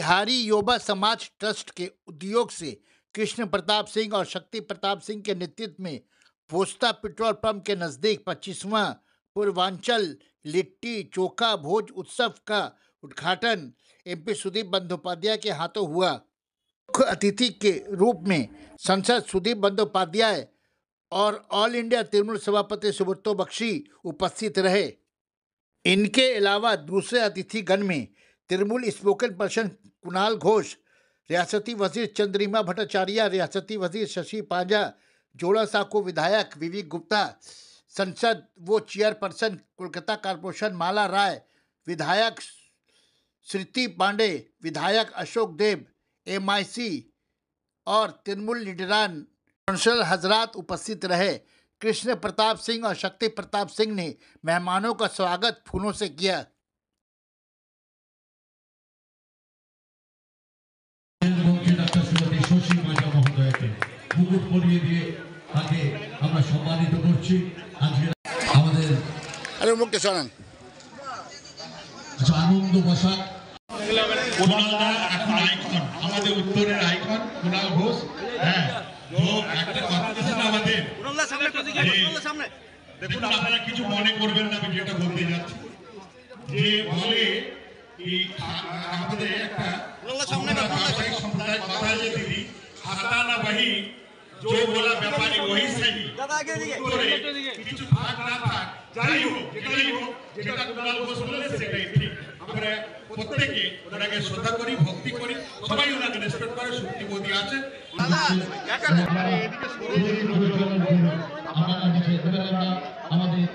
बिहारी युवा समाज ट्रस्ट के उद्योग से कृष्ण प्रताप सिंह और शक्ति प्रताप सिंह के नेतृत्व में पोस्ता पेट्रोल पंप के नजदीक 25वां पूर्वांचल लिट्टी चोखा भोज उत्सव का उद्घाटन एमपी सुदीप बंदोपाध्याय के हाथों हुआ। मुख्य अतिथि के रूप में सांसद सुदीप बंदोपाध्याय और ऑल इंडिया तृणमूल सभापति सुब्रतो बख्शी उपस्थित रहे। इनके अलावा दूसरे अतिथिगण में तृणमूल स्पोकन पर्सन कुणाल घोष, रियासती वजीर चंद्रिमा भट्टाचार्य, रियासती वजीर शशि पांजा, जोड़ा साको विधायक विवेक गुप्ता, संसद वो चेयरपर्सन कोलकाता कॉरपोरेशन माला राय, विधायक श्रुति पांडे, विधायक अशोक देव, एमआईसी और तृणमूल लीडरान काउंसिलर हजरात उपस्थित रहे। कृष्ण प्रताप सिंह और शक्ति प्रताप सिंह ने मेहमानों का स्वागत फूलों से किया। अरे मुख्य सरण आनंद बसा कुणालदा এখন আইকন আমাদের উত্তরের আইকন কুণাল ঘোষ। হ্যাঁ, তো একটা কথা ছিল আমাদের কুণালদা সামনে কুণালদা সামনে দেখুন, আপনারা কিছু মনে করবেন না, আমি যেটা বলতে যাচ্ছি যে বলে কি আমাদের একটা কুণালদা সামনে ব্যবসায়িক সম্প্রদায় কথা আছে দিদি, খাতা না বহি जो बोला व्यापारी वही सही। কিছু ভাগ না থাক, যাই হোক যেটাই হোক, যেটা কুণাল ঘোষ বলে সেটাই ঠিক। আমরা প্রত্যেকে ওনাকে শ্রদ্ধা করি, ভক্তি করি, সবাই ওনাকে রেসপেক্ট করে। শক্তি মোদী আছে আমাদের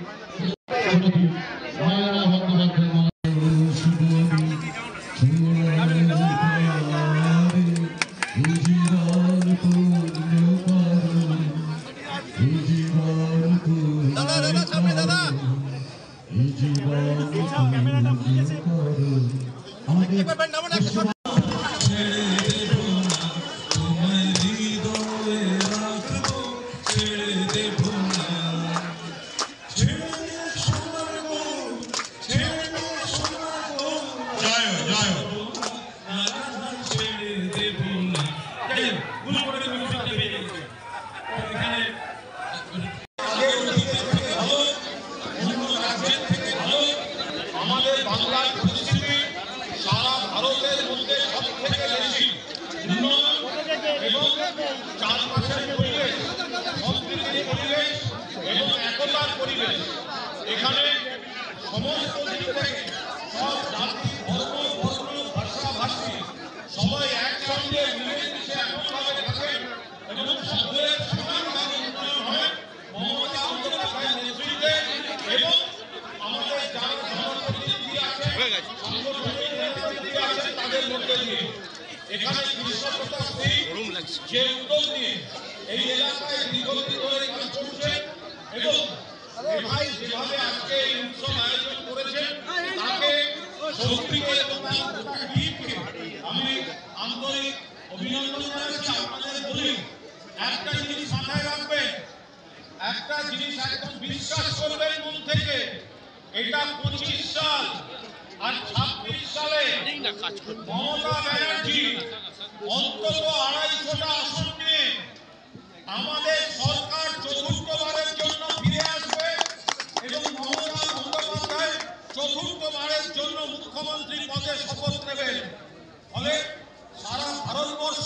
একটা জিনিস একদম বিশ্বাস করবেন মন থেকে, এটা 25 সাল আর 26 সালে মমতা ব্যানার্জি অন্তত 250টা আসন নিয়ে আমাদের সরকার চতুর্থবারের জন্য ফিরে আসবে এবং মমতা বন্দ্যোপাধ্যায় চতুর্থবারের জন্য মুখ্যমন্ত্রী পদে শপথ নেবেন। ফলে সারা ভারতবর্ষ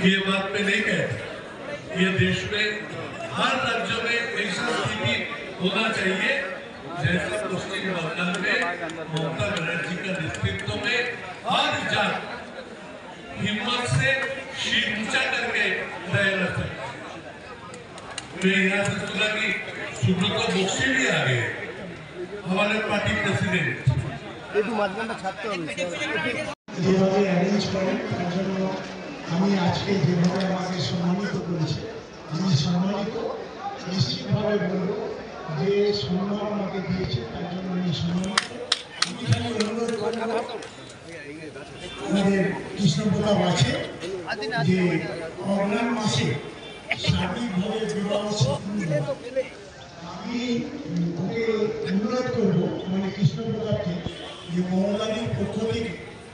ये बात पे नहीं कहते, ये देश में हर राज्य में ऐसी स्थिति होना चाहिए जैसे पश्चिम बंगाल में ममता बनर्जी का नेतृत्व में हर जात हिम्मत से शीर ऊंचा करके तैयार है। मैं यहाँ से सुना कि सुब्रत बक्सी भी आ गए हमारे पार्टी प्रेसिडेंट যেভাবে অ্যারেঞ্জ করেন তার জন্য আমি আজকে যেভাবে আমাকে সম্মানিত করেছে আমি সম্মানিত নিশ্চিতভাবে বলব যে সম্মান আমাকে দিয়েছে তার জন্য আমি সম্মানিত। আমি খালি অনুরোধ করব আমাদের কৃষ্ণপ্রতাপ আছে যে অগ্রহণ মাসে সার্বিকভাবে বিবাহ সম্পন্ন। আমি ওকে অনুরোধ করব মানে কৃষ্ণপ্রতাপকে যে মহলাদির পক্ষ থেকে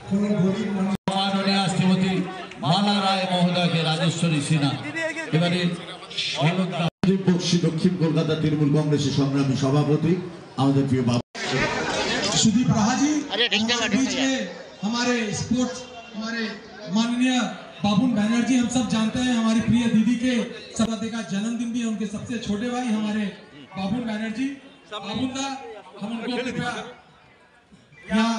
কোনো গরিব মানুষ মাননীয় শ্রীমতী মালা রায় মহোদয়কে রাজেশ্বরী সিনহা এবারে বক্সি দক্ষিণ কলকাতা তৃণমূল কংগ্রেসের সংগ্রামী সভাপতি আমাদের প্রিয় বাবু सुदीप राहा जी बीच में हमारे स्पोर्ट्स हमारे माननीय बाबुन बैनर्जी हम सब जानते हैं हमारी प्रिय दीदी के सदाते का जन्मदिन भी है उनके सबसे छोटे भाई हमारे बाबुन बैनर्जी बाबुन दा हम उनको कृपया यहाँ